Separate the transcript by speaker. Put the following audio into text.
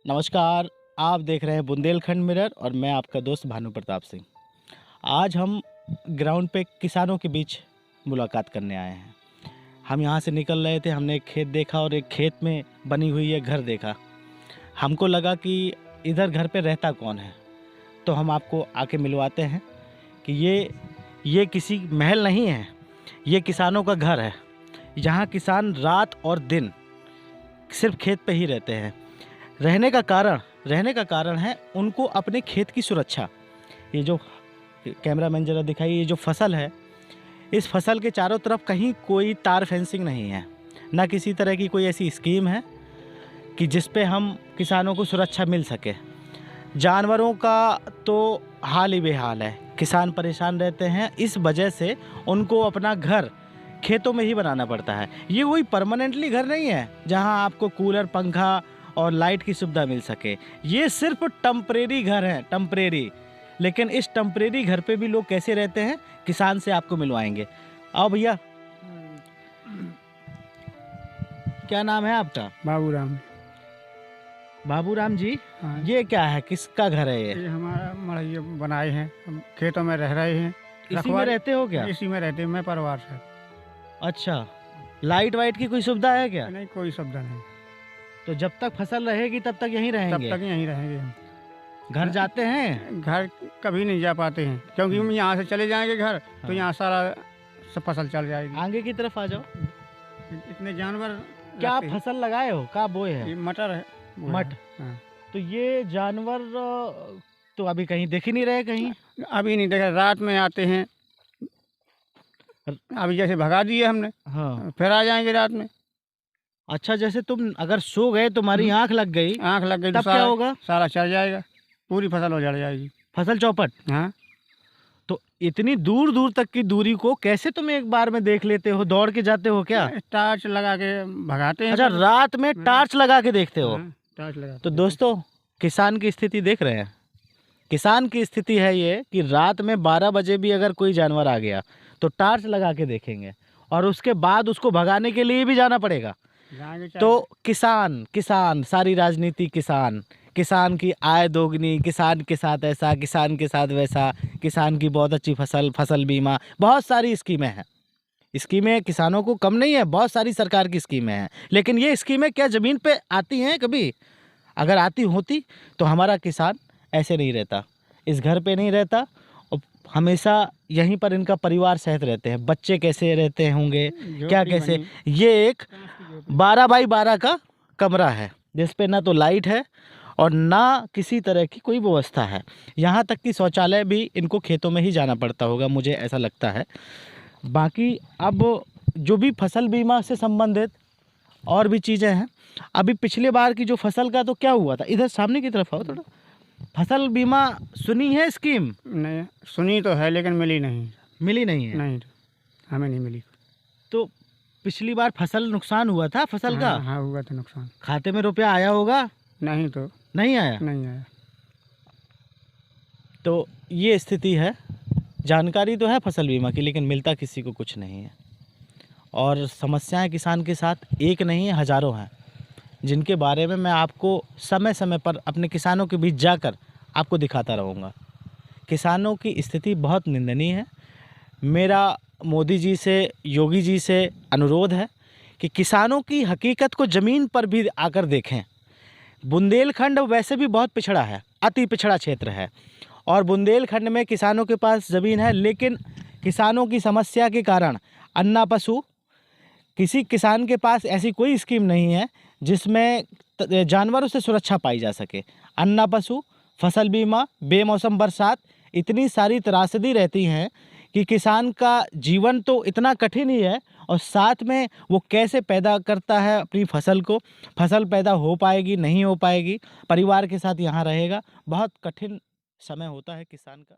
Speaker 1: नमस्कार। आप देख रहे हैं बुंदेलखंड मिरर और मैं आपका दोस्त भानु प्रताप सिंह। आज हम ग्राउंड पे किसानों के बीच मुलाकात करने आए हैं। हम यहाँ से निकल रहे थे, हमने एक खेत देखा और एक खेत में बनी हुई है घर देखा। हमको लगा कि इधर घर पे रहता कौन है, तो हम आपको आके मिलवाते हैं कि ये किसी महल नहीं है, ये किसानों का घर है। यहाँ किसान रात और दिन सिर्फ खेत पे ही रहते हैं। रहने का कारण है उनको अपने खेत की सुरक्षा। ये जो कैमरामैन जरा दिखाइए, ये जो फसल है, इस फसल के चारों तरफ कहीं कोई तार फेंसिंग नहीं है, ना किसी तरह की कोई ऐसी स्कीम है कि जिस पे हम किसानों को सुरक्षा मिल सके। जानवरों का तो हाल ही बेहाल है, किसान परेशान रहते हैं। इस वजह से उनको अपना घर खेतों में ही बनाना पड़ता है। ये कोई परमानेंटली घर नहीं है जहां आपको कूलर, पंखा और लाइट की सुविधा मिल सके। ये सिर्फ टेम्परेरी घर है, टेम्परेरी। लेकिन इस टेम्परेरी घर पे भी लोग कैसे रहते हैं, किसान से आपको मिलवाएंगे। आओ भैया, क्या नाम है आपका?
Speaker 2: बाबूराम।
Speaker 1: बाबूराम जी,
Speaker 2: हाँ,
Speaker 1: ये क्या है, किसका घर है ये?
Speaker 2: ये हमारा मड़ैया बनाए हैं, हम खेतों में रह रहे हैं।
Speaker 1: इसी में रहते हो क्या?
Speaker 2: इसी में रहते हैं, मैं परिवार से।
Speaker 1: अच्छा, लाइट वाइट की कोई सुविधा है क्या?
Speaker 2: नहीं, कोई सुविधा नहीं।
Speaker 1: तो जब तक फसल रहेगी तब तक यहीं
Speaker 2: तब
Speaker 1: रहेंगे?
Speaker 2: तक यहीं रहेंगे हम।
Speaker 1: घर जाते हैं?
Speaker 2: घर कभी नहीं जा पाते हैं, क्योंकि हम यहाँ से चले जाएंगे घर तो
Speaker 1: हाँ।
Speaker 2: यहाँ सारा सब फसल चल जाएगी।
Speaker 1: आगे की तरफ आ जाओ।
Speaker 2: इतने जानवर
Speaker 1: क्या
Speaker 2: लगते हैं।
Speaker 1: फसल लगाए हो, क्या बोए
Speaker 2: ये
Speaker 1: है?
Speaker 2: मटर है, वो है।
Speaker 1: मट।
Speaker 2: हाँ।
Speaker 1: तो ये जानवर तो अभी कहीं दिख ही नहीं रहे कहीं।
Speaker 2: अभी नहीं देखा, रात में आते हैं। अभी जैसे भगा दिए हमने,
Speaker 1: हाँ।
Speaker 2: फिर आ जाएंगे रात में।
Speaker 1: अच्छा, जैसे तुम अगर सो गए, तुम्हारी आंख लग गई,
Speaker 2: आँख लग गई तो
Speaker 1: तब क्या होगा?
Speaker 2: सारा चल जाएगा, पूरी फसल हो जड़ जाएगी।
Speaker 1: फसल चौपट।
Speaker 2: हाँ,
Speaker 1: तो इतनी दूर दूर तक की दूरी को कैसे तुम एक बार में देख लेते हो? दौड़ के जाते हो क्या?
Speaker 2: टार्च लगा के भगाते हैं।
Speaker 1: अच्छा, रात में टॉर्च लगा के देखते हो?
Speaker 2: हाँ, टार्च लगा।
Speaker 1: तो दोस्तों, किसान की स्थिति देख रहे हैं। किसान की स्थिति है ये कि रात में 12 बजे भी अगर कोई जानवर आ गया तो टॉर्च लगा के देखेंगे, और उसके बाद उसको भगाने के लिए भी जाना पड़ेगा। तो किसान सारी राजनीति किसान की आय दोगुनी, किसान के साथ ऐसा, किसान के साथ वैसा, किसान की बहुत अच्छी फसल बीमा, बहुत सारी स्कीमें हैं। स्कीमें किसानों को कम नहीं है, बहुत सारी सरकार की स्कीमें हैं। लेकिन ये स्कीमें क्या ज़मीन पे आती हैं कभी? अगर आती होती तो हमारा किसान ऐसे नहीं रहता, इस घर पे नहीं रहता, और हमेशा यहीं पर इनका परिवार सहित रहते हैं। बच्चे कैसे रहते होंगे, क्या कैसे? ये एक 12 बाई 12 का कमरा है जिस पे ना तो लाइट है और ना किसी तरह की कोई व्यवस्था है। यहाँ तक कि शौचालय भी इनको खेतों में ही जाना पड़ता होगा, मुझे ऐसा लगता है। बाकी अब जो भी फसल बीमा से संबंधित और भी चीज़ें हैं, अभी पिछले बार की जो फसल का तो क्या हुआ था, इधर सामने की तरफ आओ थोड़ा। फसल बीमा सुनी है स्कीम?
Speaker 2: नहीं, सुनी तो है लेकिन मिली नहीं।
Speaker 1: मिली नहीं है?
Speaker 2: नहीं, हमें नहीं मिली।
Speaker 1: तो पिछली बार फसल नुकसान हुआ था फसल का?
Speaker 2: हाँ, हुआ था नुकसान।
Speaker 1: खाते में रुपया आया होगा?
Speaker 2: नहीं, तो
Speaker 1: नहीं आया।
Speaker 2: नहीं आया।
Speaker 1: तो ये स्थिति है। जानकारी तो है फसल बीमा की, लेकिन मिलता किसी को कुछ नहीं है। और समस्याएं किसान के साथ एक नहीं है, हज़ारों हैं, जिनके बारे में मैं आपको समय समय पर अपने किसानों के बीच जाकर आपको दिखाता रहूँगा। किसानों की स्थिति बहुत निंदनीय है। मेरा मोदी जी से, योगी जी से अनुरोध है कि किसानों की हकीकत को ज़मीन पर भी आकर देखें। बुंदेलखंड वैसे भी बहुत पिछड़ा है, अति पिछड़ा क्षेत्र है, और बुंदेलखंड में किसानों के पास ज़मीन है, लेकिन किसानों की समस्या के कारण अन्ना पशु, किसी किसान के पास ऐसी कोई स्कीम नहीं है जिसमें जानवरों से सुरक्षा पाई जा सके। अन्ना पशु, फसल बीमा, बेमौसम बरसात, इतनी सारी त्रासदी रहती हैं कि किसान का जीवन तो इतना कठिन ही है, और साथ में वो कैसे पैदा करता है अपनी फसल को, फसल पैदा हो पाएगी नहीं हो पाएगी, परिवार के साथ यहाँ रहेगा, बहुत कठिन समय होता है किसान का।